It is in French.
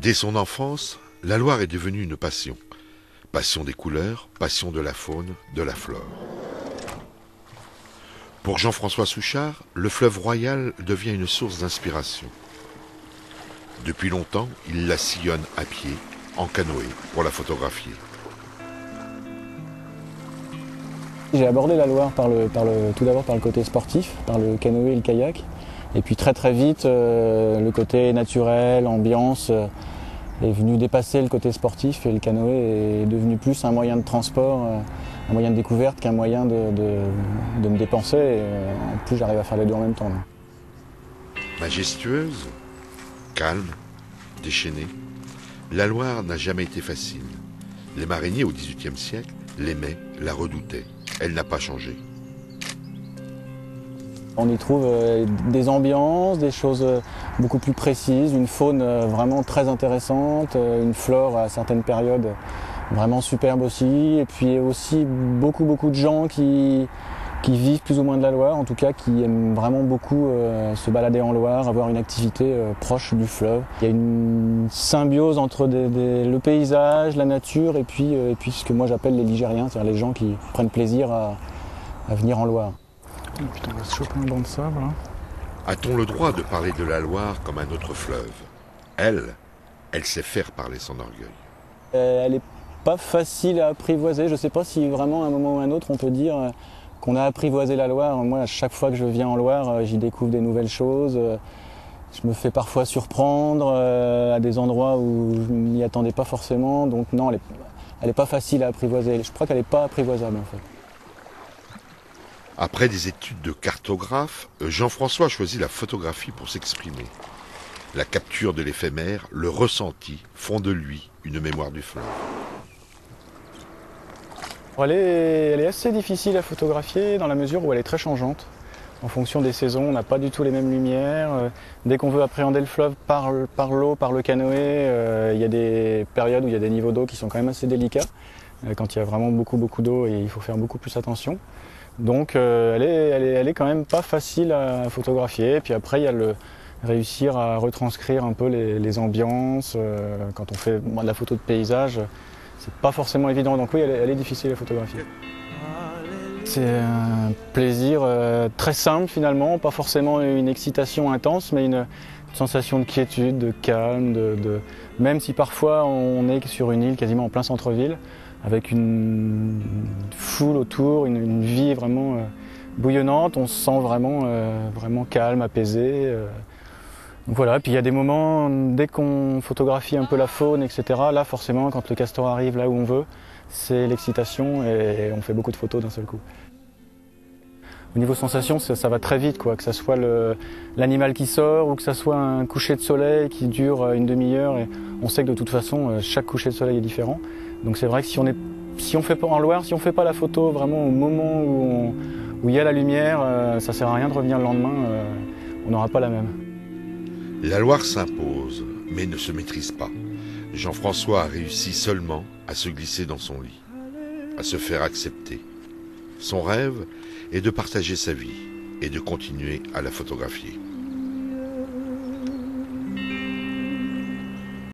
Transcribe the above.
Dès son enfance, la Loire est devenue une passion. Passion des couleurs, passion de la faune, de la flore. Pour Jean-François Souchard, le fleuve Royal devient une source d'inspiration. Depuis longtemps, il la sillonne à pied, en canoë, pour la photographier. J'ai abordé la Loire tout d'abord par le côté sportif, par le canoë et le kayak. Et puis très vite, le côté naturel, ambiance, est venu dépasser le côté sportif et le canoë est devenu plus un moyen de transport, un moyen de découverte qu'un moyen de me dépenser. Et en plus, j'arrive à faire les deux en même temps. Majestueuse, calme, déchaînée, la Loire n'a jamais été facile. Les mariniers au XVIIIe siècle l'aimaient, la redoutaient. Elle n'a pas changé. On y trouve des ambiances, des choses beaucoup plus précises, une faune vraiment très intéressante, une flore à certaines périodes vraiment superbe aussi, et puis aussi beaucoup de gens qui vivent plus ou moins de la Loire, en tout cas qui aiment vraiment beaucoup se balader en Loire, avoir une activité proche du fleuve. Il y a une symbiose entre le paysage, la nature et puis ce que moi j'appelle les Ligériens, c'est-à-dire les gens qui prennent plaisir à venir en Loire. Oh putain, on va se choper un banc de sable. Hein. A-t-on le droit de parler de la Loire comme un autre fleuve? Elle sait faire parler son orgueil. Elle n'est pas facile à apprivoiser. Je ne sais pas si vraiment à un moment ou à un autre on peut dire qu'on a apprivoisé la Loire. Moi, à chaque fois que je viens en Loire, j'y découvre des nouvelles choses. Je me fais parfois surprendre à des endroits où je ne m'y attendais pas forcément. Donc non, elle n'est pas facile à apprivoiser. Je crois qu'elle n'est pas apprivoisable en fait. Après des études de cartographe, Jean-François choisit la photographie pour s'exprimer. La capture de l'éphémère, le ressenti, font de lui une mémoire du fleuve. Elle est assez difficile à photographier dans la mesure où elle est très changeante. En fonction des saisons, on n'a pas du tout les mêmes lumières. Dès qu'on veut appréhender le fleuve par l'eau, par le canoë, il y a des périodes où il y a des niveaux d'eau qui sont quand même assez délicats. Quand il y a vraiment beaucoup d'eau, et il faut faire beaucoup plus attention. Donc elle est quand même pas facile à photographier. Puis après, il y a réussir à retranscrire un peu les ambiances. Quand on fait de la photo de paysage, c'est pas forcément évident. Donc oui, elle est difficile à photographier. C'est un plaisir très simple finalement, pas forcément une excitation intense, mais une sensation de quiétude, de calme, même si parfois on est sur une île quasiment en plein centre-ville, avec une foule autour, une vie vraiment bouillonnante, on se sent vraiment calme, apaisé. Donc voilà, puis il y a des moments, dès qu'on photographie un peu la faune, etc., là forcément quand le castor arrive là où on veut, c'est l'excitation et on fait beaucoup de photos d'un seul coup. Au niveau sensation, ça va très vite, quoi, que ce soit l'animal qui sort ou que ce soit un coucher de soleil qui dure une demi-heure. Et on sait que de toute façon, chaque coucher de soleil est différent. Donc c'est vrai que si on fait pas en Loire, si on fait pas la photo vraiment au moment où il y a la lumière, ça sert à rien de revenir le lendemain, on n'aura pas la même. La Loire s'impose, mais ne se maîtrise pas. Jean-François a réussi seulement à se glisser dans son lit, à se faire accepter. Son rêve est de partager sa vie et de continuer à la photographier.